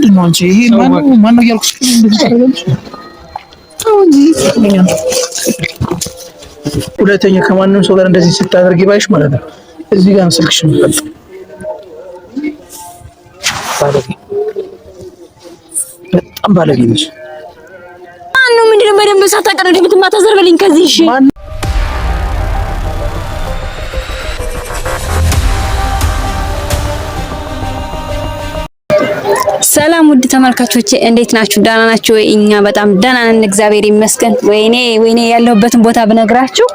ምንድነው አንቺ? ይሄ ማነው እያልኩሽ ሁለተኛ ከማንም ሰው ጋር እንደዚህ ስታደርጊ ባይሽ ማለት ነው እዚህ ጋር ስልክሽ ነው በጣም ባለጌ ነሽ። ማነው ምንድነው በደንብ ሳታቀር ወደ ቤት ማታዘርበልኝ ከዚህ እሺ ሰላም ውድ ተመልካቾቼ እንዴት ናችሁ? ደህና ናችሁ ወይ? እኛ በጣም ደህና ነን እግዚአብሔር ይመስገን። ወይኔ ያለሁበትን ቦታ ብነግራችሁ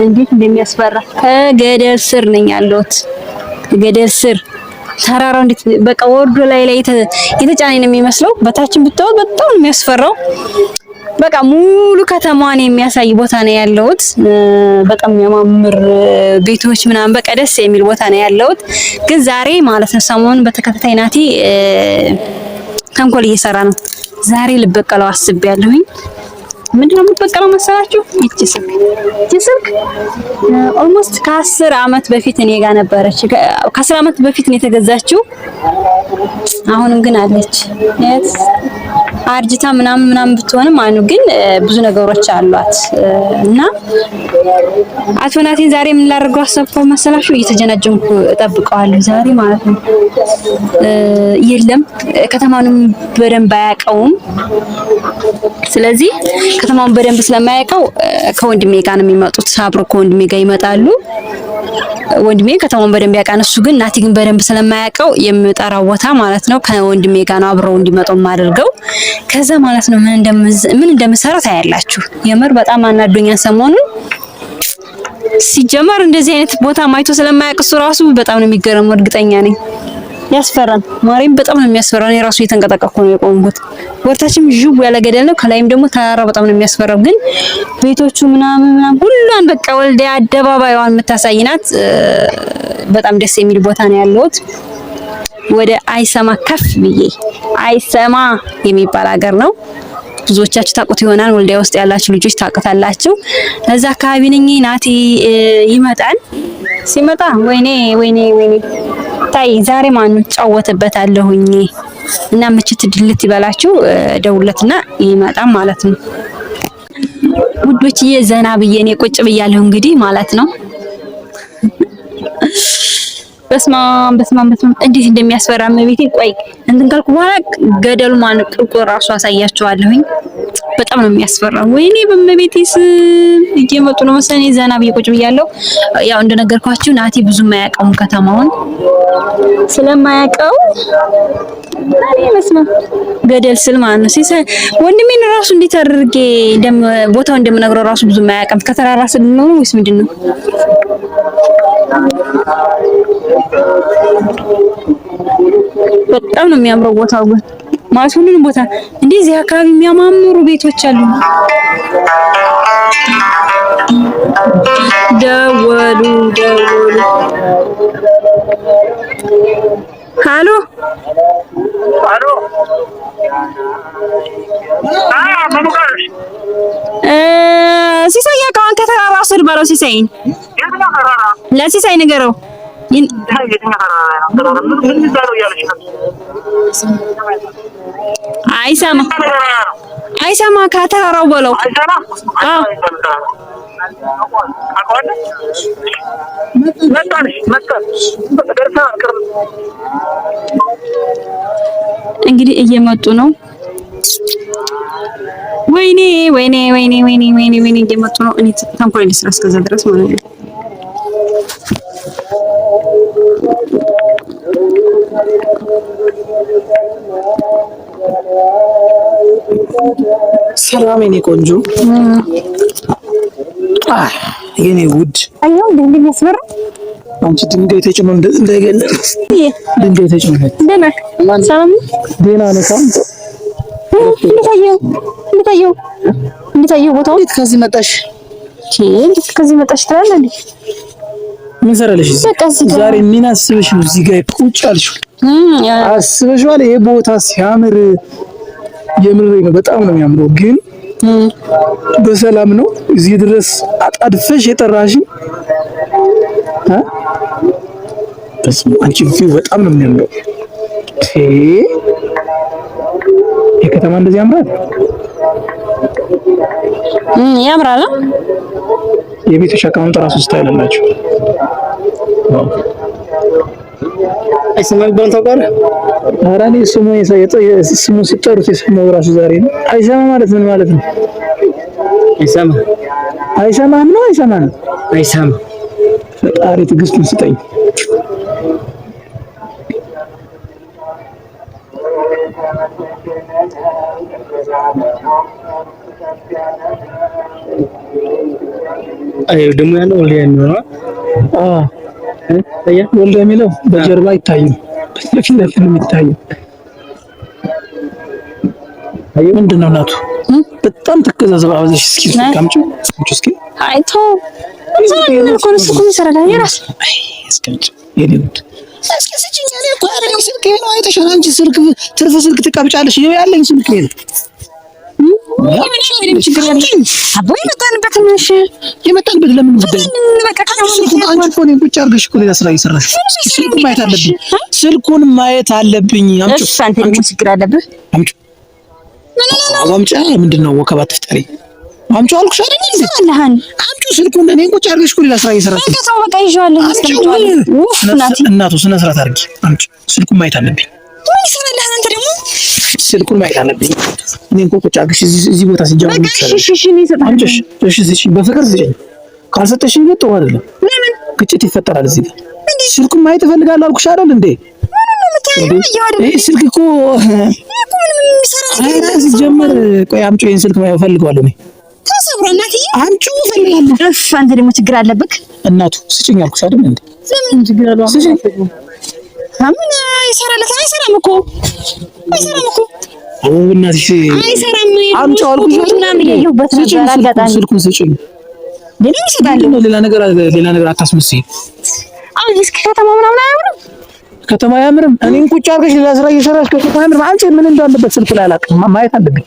እንዴት እንደሚያስፈራ ከገደል ስር ነኝ ያለሁት። ገደል ስር ተራራው እንዴት በቃ ወርዶ ላይ የተጫነኝ ነው የሚመስለው። በታችን ብትወጥ በጣም ነው የሚያስፈራው። በቃ ሙሉ ከተማዋን የሚያሳይ ቦታ ነው ያለሁት። በጣም የሚያማምር ቤቶች ምናምን በቃ ደስ የሚል ቦታ ነው ያለሁት። ግን ዛሬ ማለት ነው ሰሞኑን በተከታታይ ናቲ ተንኮል እየሰራ ነው። ዛሬ ልበቀለው አስቤያለሁኝ። ምንድነው የምትበቀለው መሰላችሁ? ይቺ ስልክ ኦልሞስት ከ10 አመት በፊት እኔ ጋር ነበረች። ከ10 አመት በፊት ነው የተገዛችው። አሁንም ግን አለች። አርጅታ ምናምን ብትሆንም ግን ብዙ ነገሮች አሏት እና አቶ ናቲን ዛሬ ምን ላደርገው አሰብኩ መሰላችሁ? እየተጀናጀንኩ እጠብቀዋለሁ ዛሬ ማለት ነው። የለም ከተማውንም በደንብ አያውቀውም። ስለዚህ ከተማውን በደንብ ስለማያውቀው ከወንድሜ ጋር ነው የሚመጡት። አብሮ ከወንድሜ ጋር ይመጣሉ። ወንድሜ ከተማውን በደንብ ያውቃል። እሱ ግን ናቲ ግን በደንብ ስለማያውቀው የምጠራው ቦታ ማለት ነው ከወንድሜ ጋር ነው አብረው እንዲመጡ ማድርገው። ከዛ ማለት ነው ምን እንደምሰራ ታያላችሁ። የምር በጣም አናዶኛል ሰሞኑን። ሲጀመር እንደዚህ አይነት ቦታ ማይቶ ስለማያውቅ እሱ ራሱ በጣም ነው የሚገርመው። እርግጠኛ ነኝ ያስፈራል። ማርያም በጣም ነው የሚያስፈራው። እኔ ራሱ እየተንቀጠቀጥኩ ነው የቆምኩት። ወርታችም ጅው ያለ ገደል ነው፣ ከላይም ደግሞ ተራራ በጣም ነው የሚያስፈራው። ግን ቤቶቹ ምናምን ሁሉን በቃ ወልዲያ አደባባይዋን የምታሳይናት በጣም ደስ የሚል ቦታ ነው ያለሁት። ወደ አይሰማ ከፍ ብዬ አይሰማ የሚባል ሀገር ነው። ብዙዎቻችሁ ታውቁት ይሆናል። ወልዲያ ውስጥ ያላችሁ ልጆች ታውቁታላችሁ። እዛ አካባቢ ነኝ። ናቲ ይመጣል። ሲመጣ ወይኔ ታይ ዛሬ ማን ጫወተበታለሁኝ እና ምችት ድልት ይበላችሁ ደውለትና ይመጣ ማለት ነው። ውዶችዬ ዘና ብዬ እኔ ቁጭ ብያለሁ እንግዲህ ማለት ነው። በስማም እንዴት እንደሚያስፈራ ቤቴ። ቆይ እንትን ካልኩ በኋላ ገደሉ ማን ጥልቆ ራሱ አሳያችኋለሁኝ። በጣም ነው የሚያስፈራው። ወይኔ በመቤቴስ እየመጡ ነው መሰለኝ። ዘና ብዬ ቁጭ ብያለሁ። ያው እንደነገርኳችሁ ናቲ ብዙም አያውቀውም ከተማውን ስለማያውቀው እኔ መስማ ገደል ስል ማለት ነው ሲሰ ወንድሜን ራሱ እንዴት አድርጌ ቦታው እንደምነግረው ራሱ ብዙም አያውቅም። ከተራራ ስል ነው ወይስ ምንድነው? በጣም ነው የሚያምረው ቦታው ግን ማለት ሁሉንም ቦታ እንደዚህ አካባቢ የሚያማምሩ ቤቶች አሉ። ደወሉ ሃሎ ሲሳይ ያውቃል። ከተራራ ስር በለው ሲሳይን ለሲሳይ ንገረው። አይሰማ ከተራራው በለው። እንግዲህ እየመጡ ነው። ወይኔ እየመጡ ነው። እኔ ተንኮል ልስራ እስከዛ ድረስ ማለት ነው። ሰላም የኔ ቆንጆ የኔ ውድ አየው እንደሚያስፈራ አንቺ ድንጋይ ተጭኖ እንደገና ድንጋይ ተጭኖ ሰላም ደህና ነህ? እንዴታየው ቦታው ከዚህ መጣሽ ትላለህ እንዴ? ምን ሰራለሽ? ዛሬ ምን አስበሽ ነው እዚህ ጋር ቁጭ አልሽው? አስበሽዋል? ይሄ ቦታ ሲያምር የምሬ ነው፣ በጣም ነው የሚያምረው። ግን በሰላም ነው እዚህ ድረስ አጣድፈሽ የጠራሽኝ? በስመ አብ አንቺ በጣም ነው የሚያምረው። የከተማ እንደዚህ ያምራል። ያምራል። የቤቶች አቀማመጥ ራሱ ስታይል አላቸው። አይሰማም ባንተ ጋር አራኔ ስሙ ሲጠሩት የሰማው ራሱ ዛሬ ነው። አይሰማ ማለት ምን ማለት ነው? አይሰማም ነው አይሰማም ፈጣሪ ትዕግስቱን ስጠኝ። አይ ደግሞ ያለው ወልዲያ ነው። ወልዲያ የሚለው በጀርባ አይታይም፣ በፊት ለፊት ነው የሚታየው። አይ ምንድን ነው እናቱ በጣም ተከዛዘባ አበዛሽ። እስኪ ካምጩ እስኪ አይቶ ዛሬ ኮንስ ይሰራል የራስ እስኪ የሌሉት እስኪ ስጭኝ ያለ እኮ አይደለም። ስልክ ነው አይተሻል አንቺ። ስልክ ትርፍ ስልክ ትቀብጫለሽ። ይኸው ያለኝ ስልክ ነው። ምን ችግር አለ? አቦ የመጣንበት ለምን ጉዳይ በቃ አንቺ እኮ እኔን ቁጭ አድርገሽ እኮ ሌላ ስራ እየሰራሽ ስልኩን ማየት አለብኝ። ስልኩን ማየት አለብኝ። አምጪ እሺ፣ አንተ ምን ችግር አለብህ? አምጪ አምጪ። ምንድነው ወከባ ትፍጠሪ? አምጪ አልኩሽ አይደል እንዴ? አላህን አምጪ ስልኩን እኔን ቁጭ አድርገሽ እኮ ሌላ ስራ እየሰራሽ በቃ ተው፣ በቃ ይዤዋለሁ። እናቱ ስነ ስርዓት አድርጊ። አምጪ ስልኩን ማየት አለብኝ። ምን ይሰራል አንተ ደግሞ? ስልኩን ማየት አለብኝ። እኔን እኮ ቁጭ አድርገሽ እዚህ ቦታ ሲጀምር እሺ፣ በፍቅር ስጪኝ። ካልሰጠሽኝ ግን ጥሩ አይደለም። ለምን ግጭት ይፈጠራል እዚህ ጋር? ስልኩን ማየት እፈልጋለሁ አልኩሽ አይደል እንዴ? ይሄ ስልክ እኮ ሲጀመር ቆይ አምጪው። ይሄን ስልክ ማየት እፈልጋለሁ እኔ። ተሰብሮ እናትዬ አምጪው እፈልጋለሁ። እፍ አንተ ደግሞ ችግር አለብህ። እናቱ ስጪኝ አልኩሽ አይደል እንዴ? ለምን ችግር አለው? ስጪኝ። ምን አይሰራም እኮ እናትሽ አይሰራም። አምጪው አልኩሽ ምናምን ያየሁበት ነገር አጋጣሚ ስልኩን ስጪኝ። ሌላ ነገር አታስመስይ። አሁን እስኪ ከተማ ምናምን አያምርም? ከተማ አያምርም? እኔን ቁጭ አድርገሽ ሌላ ስራ እየሰራሽ ከተማ አያምርም? አንቺ ምን እንዳለበት ስልክ ላይ አላውቅም፣ ማየት አለብኝ።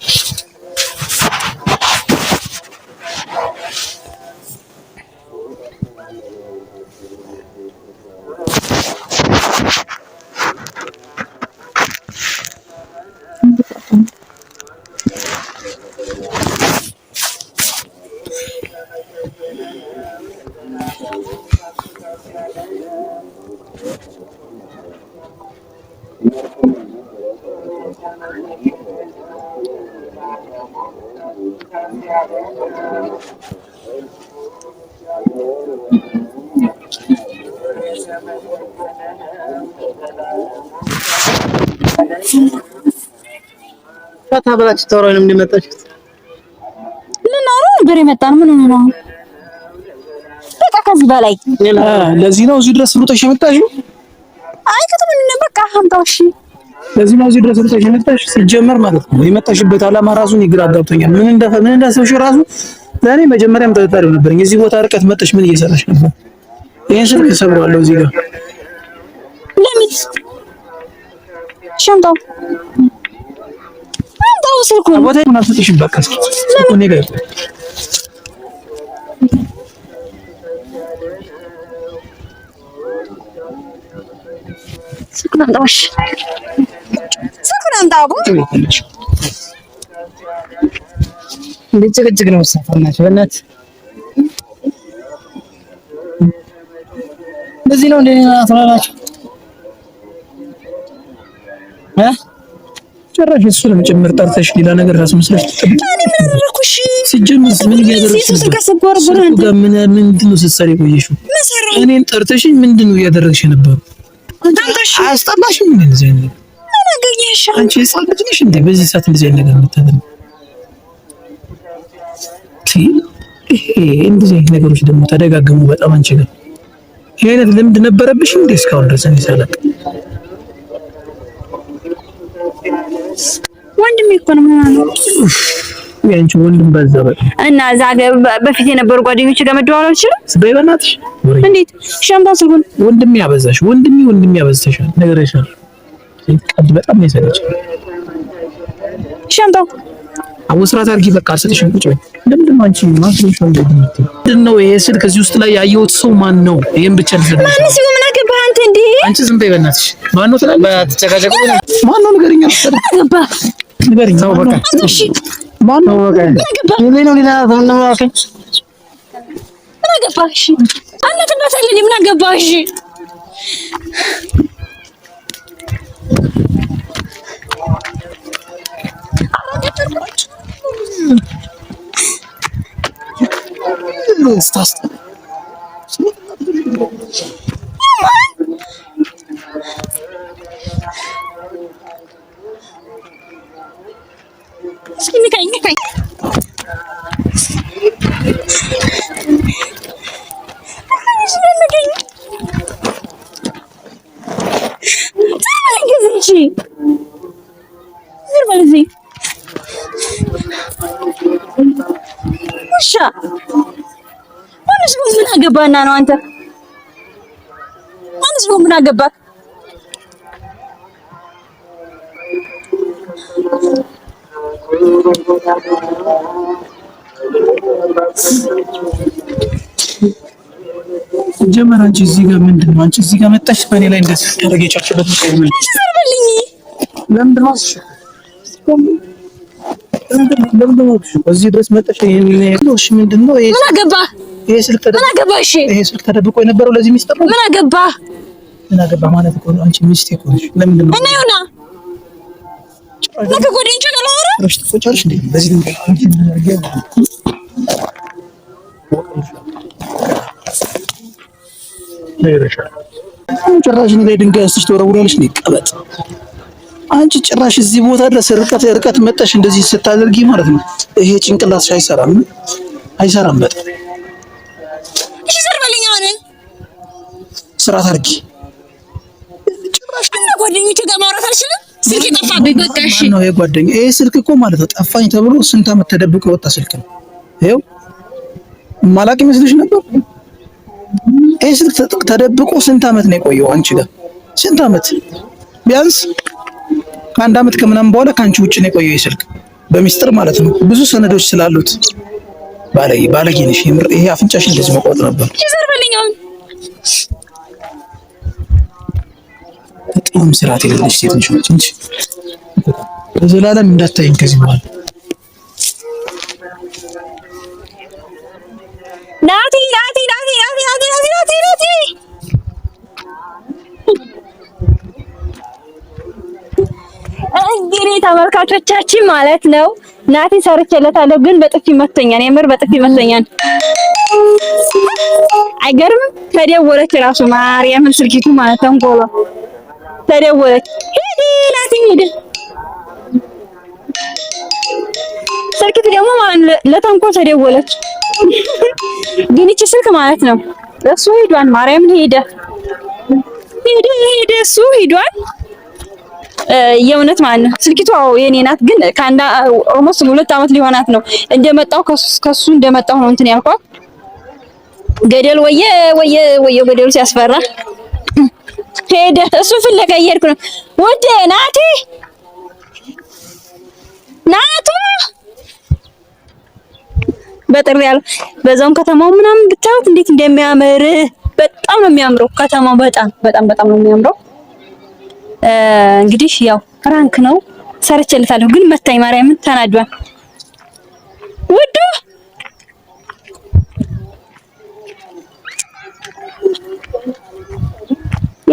ታብላችሁ ተወራን እንደመጣችሁት ልናወራ ነበር የመጣን። ምን ሆነ ነው? በቃ ከዚህ በላይ ለዚህ ነው እዚህ ድረስ ሩጠሽ የመጣሽው? አይ ከተምን በቃ አምጣው። እሺ ለዚህ ነው እዚህ ድረስ ሩጠሽ የመጣሽ? ሲጀመር ማለት ነው የመጣሽበት ዓላማ ራሱን ይግራ አጋብቶኛል። ምን እንዳሰብሽ ራሱ ለኔ መጀመሪያም ተጠራጣሪ ነበርኝ። እዚህ ቦታ ርቀት መጣሽ ምን እየሰራሽ ነበር? ይሄን ስልክ ሰብሯለሁ እዚህ ጋር ለምን ሸምጣው ስልኩን ቦታዬን አልሰጥሽም። በቃ ስልኩን እኔ ጋር ስልኩን አምጣሽ። ስልኩን አምጣው። ጭቅጭቅ ነው ሰፈናችሁ። በእናትህ እንደዚህ ነው እንደኔ አትላላችሁ ጭራሽ እሱንም ጭምር ጠርተሽ ሌላ ነገር ራስ መስለሽ እኔ ምን አደረኩሽ? ሲጀምር ምን እያደረግሽ ነው? ምንድን ነው ስትሰሪ ቆየሽው? እኔን ጠርተሽኝ ምንድን ነው እያደረግሽ የነበረው? አያስጠላሽም? እንደዚህ አይነት ምን አገኘሽ? አንቺ ህፃን ልጅ ነሽ እንዴ? በዚህ ሰዓት እንደዚህ አይነት ነገር የምታደርጊው? እንደዚህ አይነት ነገሮች ደግሞ ተደጋገሙ በጣም አንቺ ጋር። ይሄ አይነት ልምድ ነበረብሽ እንዴ እስካሁን ድረስ? እኔ ሳላውቅ ወንድሜ እኮ ነው ማለት ያንቺ ወንድም በዛ በቃ እና እዛ በፊት የነበሩ ጓደኞች ጋር መደዋወል አልችልም። ስበይ በእናትሽ እንዴት ሻምጣው ስልኩን ወንድሜ ያበዛሽ ወንድሜ ያበዛሻል። ነገርሽን ቀድ በጣም ነው የሰለችኝ። ሻምጣው አወስራት አድርጊ በቃ አልሰጥሽም። ቁጭ በይ። ለምንድን ነው አንቺ ማስረሻ ምንድን ነው ይሄ ስልክ እዚህ ውስጥ ላይ ያየሁት ሰው ማን ነው? ይሄን ብቻ ልሰጥሽ ማን ሲሆን ምን አገባህ አንተ እንዴ? አንቺ ዝም በይ በእናትሽ። ማነው በተጨቃጨቁ ማነው ንገሪኝ። ገባ ንገሪኝ። ተው በቃ እሺ። ማነው በቃ የሌለው ሌላ ነው አከኝ ምን አገባሽ? አንተ ትናሳለኝ ምን አገባሽ? እስኪ ንካኝ ምን አገባና ነው አንተ? አንስ ምን አገባህ? ጀመር አንቺ እዚህ ጋር ምንድነው? አንቺ እዚህ ጋር መጣሽ በእኔ ላይ እንደዚህ ታረጋጫችሁበት ነው። ሰርበልኝ ለምንድን ነው እዚህ ድረስ መጣሽ? እሺ ምንድነው ይሄ? ምን አገባህ? ይሄ ስልክ ምን አገባህ? እሺ ይሄ ስልክ ተደብቆ የነበረው ለዚህ ሚስጥር ነው። ምን አገባህ? ምን አገባህ ማለት እኮ አንቺ ሚስቴ እኮ ነሽ። ለምንድን ነው እና ይሁና ለከ ጎደንቹ ጋር አወራ እሺ ትቆጫለሽ እንዴ? በዚህ ድንጋይ አንቺ ምን አርገው ጭራሽ እኔ ላይ ድንጋይ አንስተሽ ተወረውራለሽ እንዴ? ቀበጥ አንቺ ጭራሽ እዚህ ቦታ ድረስ ርቀት መጣሽ እንደዚህ ስታደርጊ ማለት ነው። ይሄ ጭንቅላትሽ አይሰራም አይሰራም። በጣም እሺ ዘርበልኝ አሁን ስራት አድርጊ። ጭራሽ እና ጓደኞቼ ጋር ማውራት አልችልም። ስልክ ጠፋብኝ። በቃ እሺ ነው ይሄ ጓደኛ ይሄ ስልክ እኮ ማለት ነው ጠፋኝ ተብሎ ስንት ዓመት ተደብቆ የወጣ ስልክ ነው። ይኸው ማላቅ ይመስልሽ ነበር? ይሄ ስልክ ተደብቆ ስንት ዓመት ነው የቆየው አንቺ ጋር? ስንት ዓመት? ቢያንስ ከአንድ ዓመት ከምናምን በኋላ ከአንቺ ውጭ ነው የቆየው ይሄ ስልክ በሚስጥር ማለት ነው። ብዙ ሰነዶች ስላሉት ባለጌ ነሽ። የምር ይሄ አፍንጫሽ እንደዚህ መቆጥ ነበር። ይዘርበልኝ አሁን በጣም ስርዓት የሌለሽ ሴት ነሽ እንጂ በዘላለም እንዳታይኝ ከዚህ በኋላ። ናቲ እንግዲህ ተመልካቾቻችን ማለት ነው ናቲ ሰርቼለታለሁ፣ ግን በጥፊ መቶኛል። የምር በጥፊ መቶኛል። አይገርምም? ተደወለች ራሱ ማርያምን ስልኪቱ ማለት ተንኮሎ ተደወለች። ሂድ ናቲ ሂድ። ስልኪቱ ደግሞ ማለት ለተንኮል ተደወለች። ግን እቺ ስልክ ማለት ነው እሱ ሂዷል። ማርያምን ሄደ እሱ ሂዷል። የእውነት ማለት ነው ስልኪቱ አዎ የኔ ናት። ግን ካንዳ ኦልሞስት 2 ዓመት ሊሆናት ነው እንደመጣው ከሱ እንደመጣው ነው እንትን ያልኳት። ገደል ወየ ገደሉ ሲያስፈራ ሄደ። እሱ ፍለጋ እየሄድኩ ነው። ወደ ናቱ በጥሪ ያለው በዛውም ከተማው ምናምን ብታዩት እንዴት እንደሚያምር በጣም ነው የሚያምረው ከተማው። በጣም ነው የሚያምረው። እንግዲህ ያው ፍራንክ ነው ሰርቼለታለሁ፣ ግን መታኝ። ማርያምን ተናዷል። ውዱ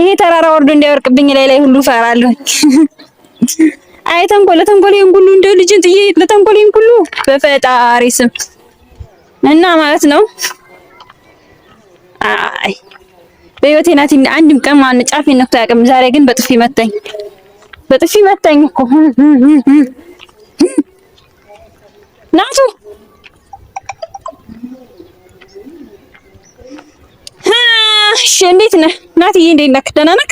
ይሄ ተራራ ወርዶ እንዳይወርቅብኝ ላይ ሁሉ ፈራለሁ። አይ ተንኮሌን ሁሉ እንደው ልጅን ጥዬ ለተንኮሌን ሁሉ በፈጣሪ ስም እና ማለት ነው። አይ በህይወቴ ናቲ አንድም ቀን ማን ጫፌን ነክቶ አያውቅም። ዛሬ ግን በጥፊ መታኝ እኮ ናቱ። እሺ እንዴት ነህ ናትዬ? እንዴት ነህ? ደህና ነህ?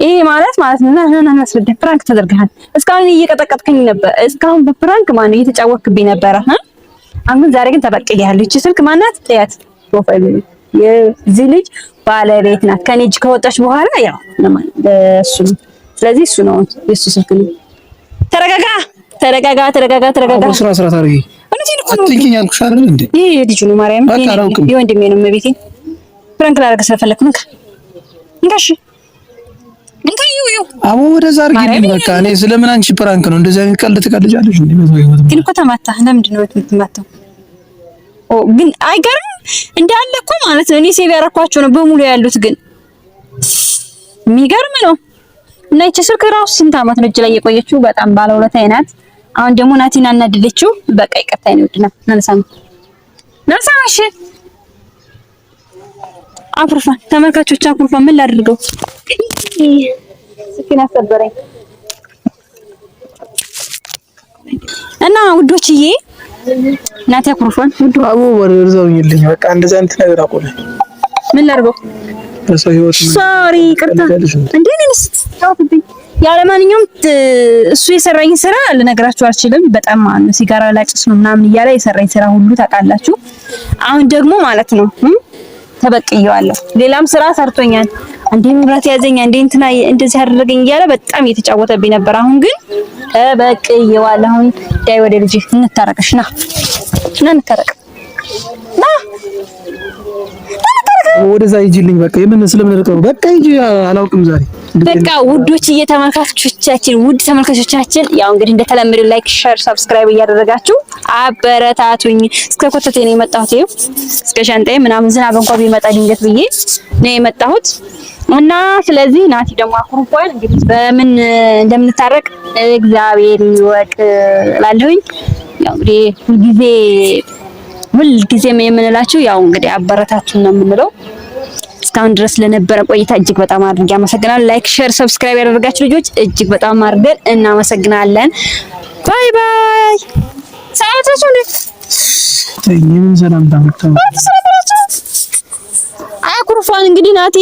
ይሄ ማለት ነው እና መስበደ ፍራንክ ተደርገሃል። እስካሁን እየቀጠቀጥከኝ ነበር። እስካሁን በፍራንክ ማን ነው እየተጫወትክብኝ ነበር። አሁን ዛሬ ግን ተበቅያለሁ። እቺ ስልክ ማናት? ለያት ፕሮፋይል የዚህ ልጅ ባለቤት ናት። ከኔ እጅ ከወጣች በኋላ ያው እሱ ነው። ስለዚህ እሱ ነው የሱ ስልክ ነው። ተረጋጋ። ስራ ታርጊ አትንኪኝ አልኩሽ አይደል እንዴ? ይሄ ልጅ ነው ማርያም፣ ይሄ ወንድሜ ነው። መቤቴ ፕራንክ ላደርግ ስለፈለኩ እንካሽ አቦ ወደዛ አድርጊልኝ በቃ። እኔ ስለምን አንቺ ፕራንክ ነው እንደዚህ አይነት ቀልድ ትቀልጃለሽ እንዴ? ግን እኮ ተማታህ። ለምንድን ነው የምትማታው? ግን አይገርም እንዳለ እኮ ማለት ነው። እኔ ሴቭ ያደረኳቸው ነው በሙሉ ያሉት። ግን የሚገርም ነው። እና ይቺ ስልክ ራሱ ስንት አመት ነው እጅ ላይ የቆየችው? በጣም ባለውለታዬ ናት። አሁን ደግሞ ናቲና እናድለችው። በቃ ይቀጣይ ነው ድና ነልሳም እሺ አኩርፋን ተመልካቾች፣ አኩርፋን ምን ላድርገው? ስኪና ሰበረኝ እና ውዶችዬ፣ ናቲ አኩርፋን ውዱ አቦ ወርዛው ይልኝ በቃ እንደዛ እንት ነገር አቆለ ምን ላድርገው? በሰው ህይወት ሶሪ ቅርታ እንዴ ነስ ታውቁብኝ። ያለ ማንኛውም እሱ የሰራኝ ስራ ልነግራችሁ አልችልም። በጣም ማን ሲጋራ ላጭስ ነው ምናምን እያለ የሰራኝ ስራ ሁሉ ታውቃላችሁ። አሁን ደግሞ ማለት ነው ተበቅየዋለሁ። ሌላም ስራ ሰርቶኛል። አንዴ መብራት ያዘኝ፣ አንዴ እንትና እንደዚህ አደረገኝ እያለ በጣም እየተጫወተብኝ ነበር። አሁን ግን ተበቅየዋለሁ። አሁን ዳይ ወደ ልጅ እንታረቅሽ ና እንታረቅ ና ወደዛ ይጅልኝ በቃ የምን ስለምንርቀው በቃ ይጂ አላውቅም ዛሬ በቃ ውዶች ውድ ተመልካቾቻችን ያው እንግዲህ እንደተለመደው ላይክ፣ ሼር፣ ሰብስክራይብ እያደረጋችሁ አበረታቱኝ። እስከ ኮተቴ ነው የመጣሁት። ይኸው እስከ ሻንጣዬ ምናምን ዝናብ እንኳን ቢመጣ ድንገት ብዬ ነው የመጣሁት እና ስለዚህ ናቲ ደግሞ አኩርፏል። እንግዲህ በምን እንደምንታረቅ እግዚአብሔር ይወቅ እላለሁኝ። ያው እንግዲህ ሁልጊዜም የምንላችሁ ያው እንግዲህ አበረታቱን ነው የምንለው። እስካሁን ድረስ ለነበረ ቆይታ እጅግ በጣም አድርጌ አመሰግናለሁ። ላይክ፣ ሼር፣ ሰብስክራይብ ያደረጋችሁ ልጆች እጅግ በጣም አድርገን እናመሰግናለን። ባይ ባይ። ሰላምታችሁ እንዴት ተኝም ሰላም ታመጣው አኩርፋን እንግዲህ ናቲ